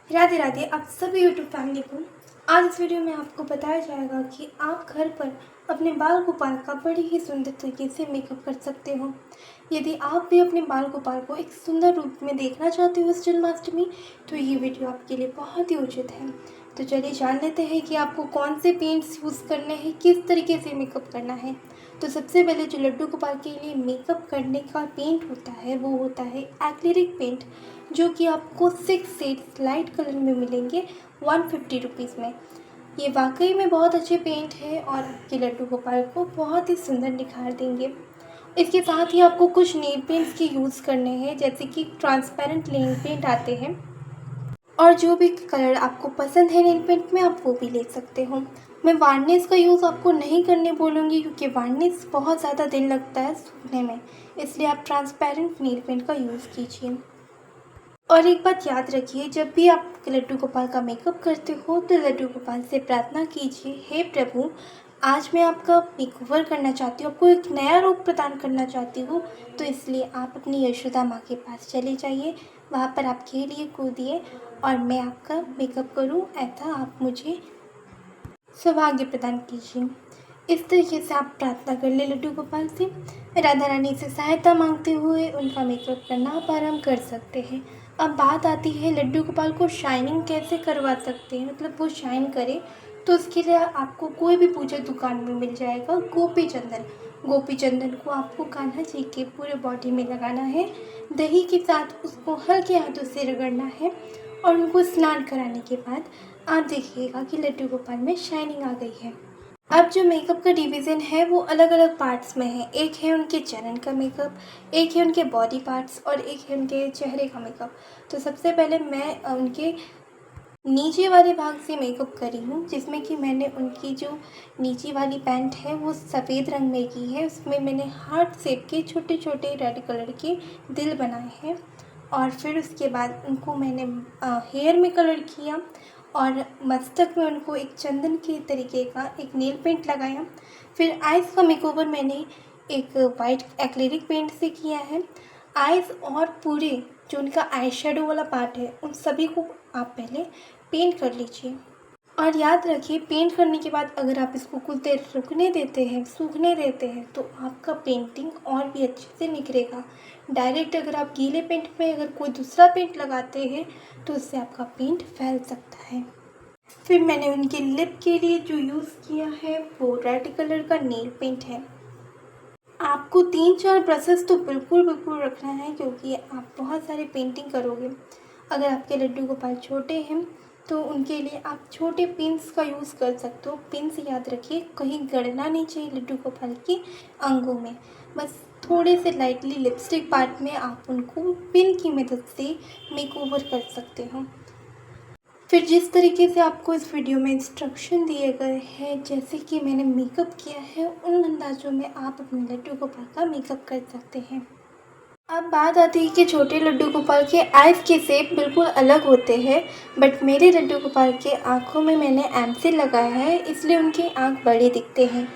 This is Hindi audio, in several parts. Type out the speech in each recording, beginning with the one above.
राधे राधे आप सभी यूट्यूब फैमिली को। आज इस वीडियो में आपको बताया जाएगा कि आप घर पर अपने बाल गोपाल का बड़ी ही सुंदर तरीके से मेकअप कर सकते हो। यदि आप भी अपने बाल गोपाल को एक सुंदर रूप में देखना चाहते हो इस जन्माष्टमी, तो ये वीडियो आपके लिए बहुत ही उचित है। तो चलिए जान लेते हैं कि आपको कौन से पेंट्स यूज़ करने हैं, किस तरीके से मेकअप करना है। तो सबसे पहले जो लड्डू गोपाल के लिए मेकअप करने का पेंट होता है वो होता है एक्रिलिक पेंट, जो कि आपको 6 शेड्स लाइट कलर में मिलेंगे 150 रुपीज़ में। ये वाकई में बहुत अच्छे पेंट है और आपके लड्डू गोपाल को बहुत ही सुंदर निखार देंगे। इसके साथ ही आपको कुछ नेल पेंट्स के यूज़ करने हैं, जैसे कि ट्रांसपेरेंट नेल पेंट आते हैं, और जो भी कलर आपको पसंद है नेल पेंट में आप वो भी ले सकते हो। मैं वार्निश का यूज़ आपको नहीं करने बोलूँगी, क्योंकि वार्निश बहुत ज़्यादा दिन लगता है सूखने में, इसलिए आप ट्रांसपेरेंट नेल पेंट का यूज़ कीजिए। और एक बात याद रखिए, जब भी आप लड्डू गोपाल का मेकअप करते हो तो लड्डू गोपाल से प्रार्थना कीजिए, हे प्रभु, आज मैं आपका मेकओवर करना चाहती हूँ, आपको एक नया रूप प्रदान करना चाहती हूँ, तो इसलिए आप अपनी यशोदा माँ के पास चले जाइए, वहाँ पर आप खेलिए कूदिए और मैं आपका मेकअप करूँ, ऐसा आप मुझे सौभाग्य प्रदान कीजिए। इस तरीके से आप प्रार्थना कर ले लड्डू गोपाल से, राधा रानी से सहायता मांगते हुए उनका मेकअप करना आप आरम्भ कर सकते हैं। अब बात आती है लड्डू गोपाल को शाइनिंग कैसे करवा सकते हैं, मतलब वो शाइन करे, तो उसके लिए आपको कोई भी पूजा दुकान में मिल जाएगा गोपी चंदन। गोपी चंदन को आपको कान्हा जी के पूरे बॉडी में लगाना है, दही के साथ उसको हल्के हाथों से रगड़ना है और उनको स्नान कराने के बाद आप देखिएगा कि लड्डू गोपाल में शाइनिंग आ गई है। अब जो मेकअप का डिवीज़न है वो अलग अलग पार्ट्स में है। एक है उनके चरण का मेकअप, एक है उनके बॉडी पार्ट्स और एक है उनके चेहरे का मेकअप। तो सबसे पहले मैं उनके नीचे वाले भाग से मेकअप करी हूँ, जिसमें कि मैंने उनकी जो नीचे वाली पैंट है वो सफ़ेद रंग में की है। उसमें मैंने हार्ट शेप के छोटे छोटे रेड कलर के दिल बनाए हैं और फिर उसके बाद उनको मैंने हेयर में कलर किया और मस्तक में उनको एक चंदन के तरीके का एक नेल पेंट लगाया। फिर आइज़ का मेकओवर मैंने एक वाइट एक्रिलिक पेंट से किया है। आइज़ और पूरे जो उनका आई शेडो वाला पार्ट है उन सभी को आप पहले पेंट कर लीजिए। और याद रखिए, पेंट करने के बाद अगर आप इसको कुछ देर रुकने देते हैं, सूखने देते हैं, तो आपका पेंटिंग और भी अच्छे से निखरेगा। डायरेक्ट अगर आप गीले पेंट में अगर कोई दूसरा पेंट लगाते हैं तो उससे आपका पेंट फैल सकता है। फिर मैंने उनके लिप के लिए जो यूज़ किया है वो रेड कलर का नेल पेंट है। आपको 3-4 ब्रशेस तो बिल्कुल रखना है, क्योंकि आप बहुत सारे पेंटिंग करोगे। अगर आपके लड्डू गोपाल छोटे हैं तो उनके लिए आप छोटे पिन्स का यूज़ कर सकते हो। पिन्स याद रखिए, कहीं गड़ना नहीं चाहिए लड्डू गोपाल के अंगों में। बस थोड़े से लाइटली लिपस्टिक पार्ट में आप उनको पिन की मदद से मेकओवर कर सकते हो। फिर जिस तरीके से आपको इस वीडियो में इंस्ट्रक्शन दिए गए हैं, जैसे कि मैंने मेकअप किया है, उन अंदाज़ों में आप अपने लड्डू गोपाल का मेकअप कर सकते हैं। अब बात आती है कि छोटे लड्डू गोपाल के आइज़ के शेप बिल्कुल अलग होते हैं, बट मेरे लड्डू गोपाल के आँखों में मैंने एमसिल लगाया है, इसलिए उनके आँख बड़े दिखते हैं।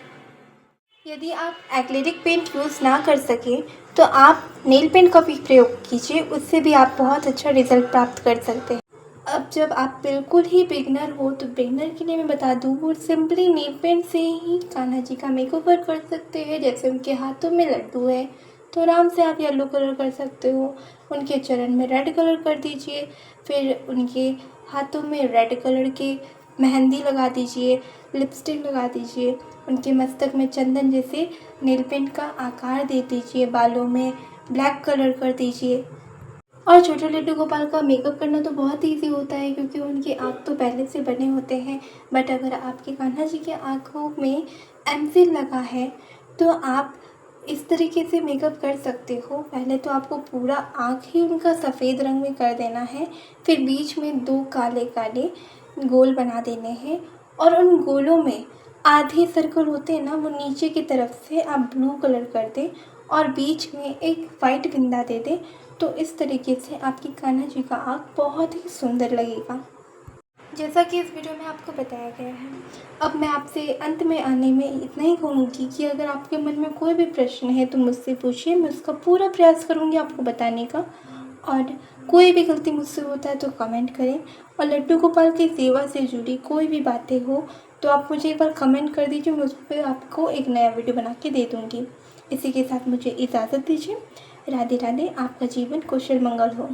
यदि आप एक्रिलिक पेंट यूज़ ना कर सकें तो आप नेल पेंट का भी प्रयोग कीजिए, उससे भी आप बहुत अच्छा रिज़ल्ट प्राप्त कर सकते हैं। अब जब आप बिल्कुल ही बिगनर हो तो बिगनर के लिए मैं बता दूँ, वो सिंपली नेल पेंट से ही कान्हा जी का मेकओवर कर सकते हैं। जैसे उनके हाथों में लड्डू है तो आराम से आप येलो कलर कर सकते हो, उनके चरण में रेड कलर कर दीजिए, फिर उनके हाथों में रेड कलर के मेहंदी लगा दीजिए, लिपस्टिक लगा दीजिए, उनके मस्तक में चंदन जैसे नेल पेंट का आकार दे दीजिए, बालों में ब्लैक कलर कर दीजिए। और छोटे लड्डू गोपाल का मेकअप करना तो बहुत ईजी होता है, क्योंकि उनके आँख तो पहले से बने होते हैं। बट अगर आपके कान्हा जी के आँखों में एमसिल लगा है तो आप इस तरीके से मेकअप कर सकते हो। पहले तो आपको पूरा आँख ही उनका सफ़ेद रंग में कर देना है, फिर बीच में 2 काले काले गोल बना देने हैं और उन गोलों में आधे सर्कल होते हैं ना, वो नीचे की तरफ से आप ब्लू कलर कर दें और बीच में एक वाइट बिंदा दे दें। तो इस तरीके से आपकी कान्हा जी का आँख बहुत ही सुंदर लगेगा, जैसा कि इस वीडियो में आपको बताया गया है। अब मैं आपसे अंत में आने में इतना ही कहूँगी कि अगर आपके मन में कोई भी प्रश्न है तो मुझसे पूछिए, मैं उसका पूरा प्रयास करूँगी आपको बताने का। और कोई भी गलती मुझसे होता है तो कमेंट करें। और लड्डू गोपाल की सेवा से जुड़ी कोई भी बातें हो तो आप मुझे एक बार कमेंट कर दीजिए, मैं उस पर आपको एक नया वीडियो बना के दे दूँगी। इसी के साथ मुझे इजाज़त दीजिए। राधे राधे। आपका जीवन कुशल मंगल हो।